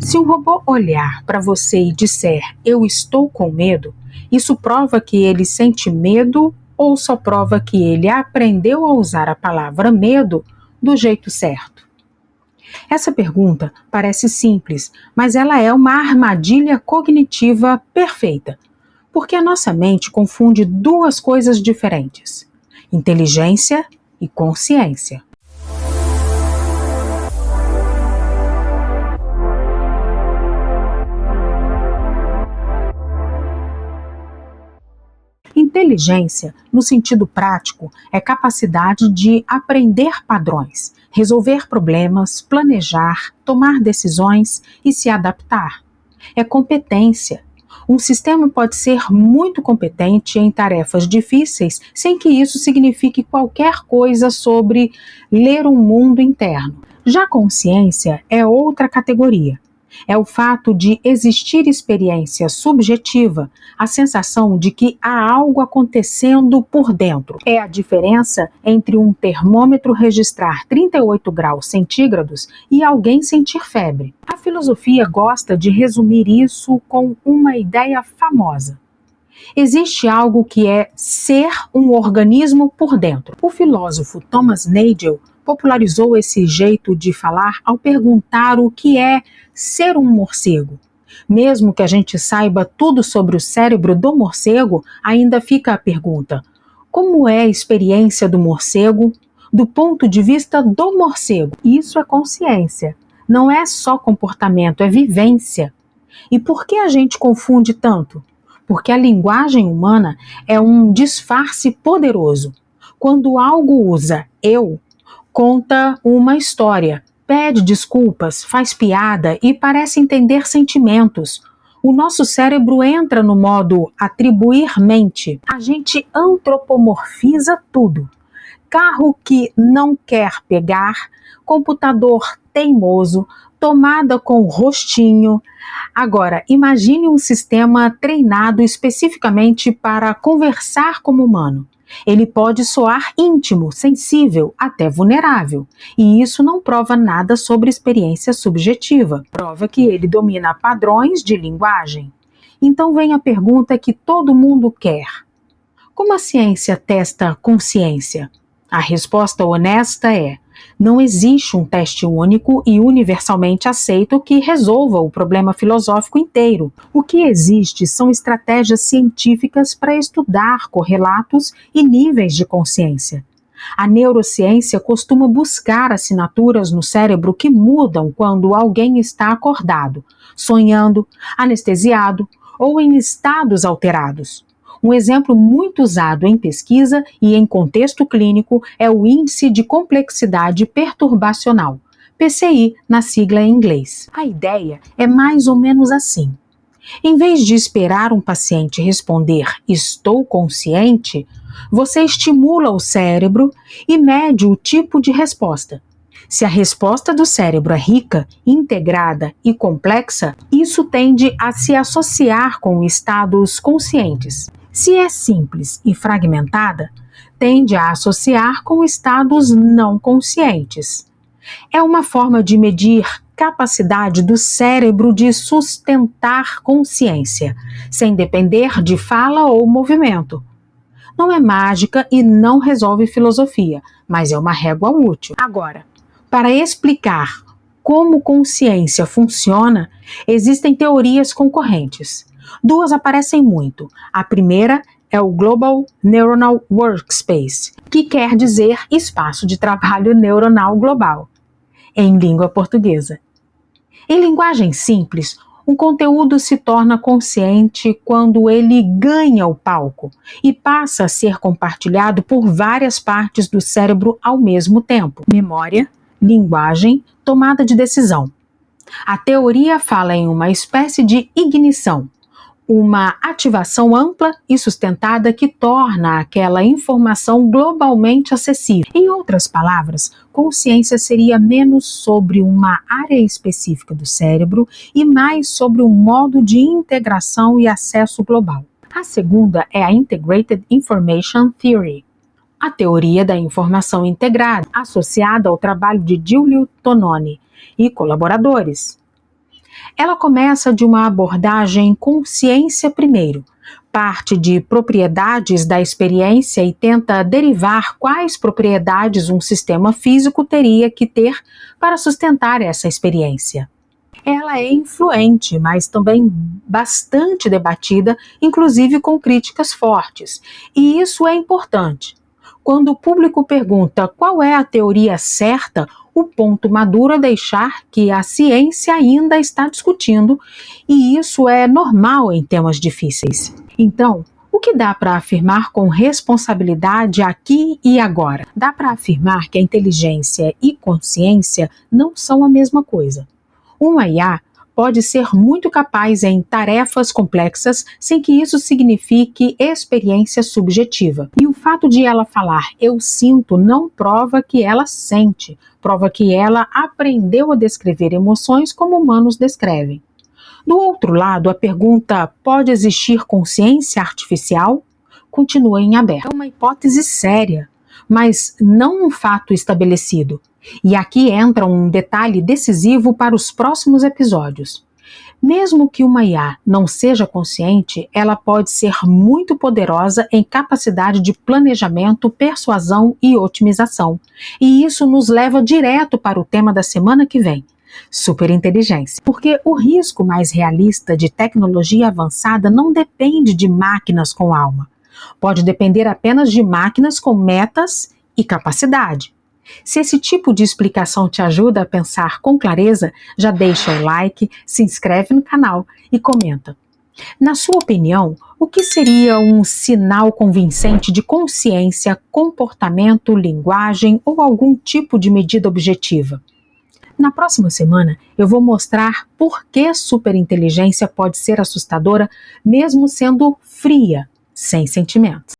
Se um robô olhar para você e disser "eu estou com medo", isso prova que ele sente medo ou só prova que ele aprendeu a usar a palavra medo do jeito certo? Essa pergunta parece simples, mas ela é uma armadilha cognitiva perfeita, porque a nossa mente confunde duas coisas diferentes: inteligência e consciência. Inteligência, no sentido prático, é capacidade de aprender padrões, resolver problemas, planejar, tomar decisões e se adaptar. É competência. Um sistema pode ser muito competente em tarefas difíceis sem que isso signifique qualquer coisa sobre ler um mundo interno. Já consciência é outra categoria. É o fato de existir experiência subjetiva, a sensação de que há algo acontecendo por dentro. É a diferença entre um termômetro registrar 38 graus centígrados e alguém sentir febre. A filosofia gosta de resumir isso com uma ideia famosa: existe algo que é ser um organismo por dentro. O filósofo Thomas Nagel popularizou esse jeito de falar ao perguntar o que é ser um morcego. Mesmo que a gente saiba tudo sobre o cérebro do morcego, ainda fica a pergunta: como é a experiência do morcego do ponto de vista do morcego? Isso é consciência. Não é só comportamento, é vivência. E por que a gente confunde tanto? Porque a linguagem humana é um disfarce poderoso. Quando algo usa eu, conta uma história, pede desculpas, faz piada e parece entender sentimentos. O nosso cérebro entra no modo atribuir mente. A gente antropomorfiza tudo. Carro que não quer pegar, computador teimoso, tomada com rostinho. Agora, imagine um sistema treinado especificamente para conversar como humano. Ele pode soar íntimo, sensível, até vulnerável. E isso não prova nada sobre experiência subjetiva. Prova que ele domina padrões de linguagem. Então vem a pergunta que todo mundo quer: como a ciência testa consciência? A resposta honesta é: não existe um teste único e universalmente aceito que resolva o problema filosófico inteiro. O que existe são estratégias científicas para estudar correlatos e níveis de consciência. A neurociência costuma buscar assinaturas no cérebro que mudam quando alguém está acordado, sonhando, anestesiado ou em estados alterados. Um exemplo muito usado em pesquisa e em contexto clínico é o Índice de Complexidade Perturbacional, PCI na sigla em inglês. A ideia é mais ou menos assim: em vez de esperar um paciente responder "estou consciente", você estimula o cérebro e mede o tipo de resposta. Se a resposta do cérebro é rica, integrada e complexa, isso tende a se associar com estados conscientes. Se é simples e fragmentada, tende a associar com estados não conscientes. É uma forma de medir capacidade do cérebro de sustentar consciência, sem depender de fala ou movimento. Não é mágica e não resolve filosofia, mas é uma régua útil. Agora, para explicar como consciência funciona, existem teorias concorrentes. Duas aparecem muito. A primeira é o Global Neuronal Workspace, que quer dizer espaço de trabalho neuronal global, em língua portuguesa. Em linguagem simples, um conteúdo se torna consciente quando ele ganha o palco e passa a ser compartilhado por várias partes do cérebro ao mesmo tempo: memória, linguagem, tomada de decisão. A teoria fala em uma espécie de ignição, uma ativação ampla e sustentada que torna aquela informação globalmente acessível. Em outras palavras, consciência seria menos sobre uma área específica do cérebro e mais sobre um modo de integração e acesso global. A segunda é a Integrated Information Theory, a teoria da informação integrada, associada ao trabalho de Giulio Tononi e colaboradores. Ela começa de uma abordagem consciência primeiro, parte de propriedades da experiência e tenta derivar quais propriedades um sistema físico teria que ter para sustentar essa experiência. Ela é influente, mas também bastante debatida, inclusive com críticas fortes. E isso é importante. Quando o público pergunta qual é a teoria certa, o ponto maduro é deixar que a ciência ainda está discutindo, e isso é normal em temas difíceis. Então, o que dá para afirmar com responsabilidade aqui e agora? Dá para afirmar que a inteligência e consciência não são a mesma coisa. Uma IA pode ser muito capaz em tarefas complexas sem que isso signifique experiência subjetiva. E o fato de ela falar "eu sinto" não prova que ela sente, prova que ela aprendeu a descrever emoções como humanos descrevem. Do outro lado, a pergunta "pode existir consciência artificial?" continua em aberto. É uma hipótese séria, mas não um fato estabelecido. E aqui entra um detalhe decisivo para os próximos episódios. Mesmo que uma IA não seja consciente, ela pode ser muito poderosa em capacidade de planejamento, persuasão e otimização. E isso nos leva direto para o tema da semana que vem: superinteligência. Porque o risco mais realista de tecnologia avançada não depende de máquinas com alma. Pode depender apenas de máquinas com metas e capacidade. Se esse tipo de explicação te ajuda a pensar com clareza, já deixa o like, se inscreve no canal e comenta. Na sua opinião, o que seria um sinal convincente de consciência, comportamento, linguagem ou algum tipo de medida objetiva? Na próxima semana, eu vou mostrar por que superinteligência pode ser assustadora, mesmo sendo fria, sem sentimentos.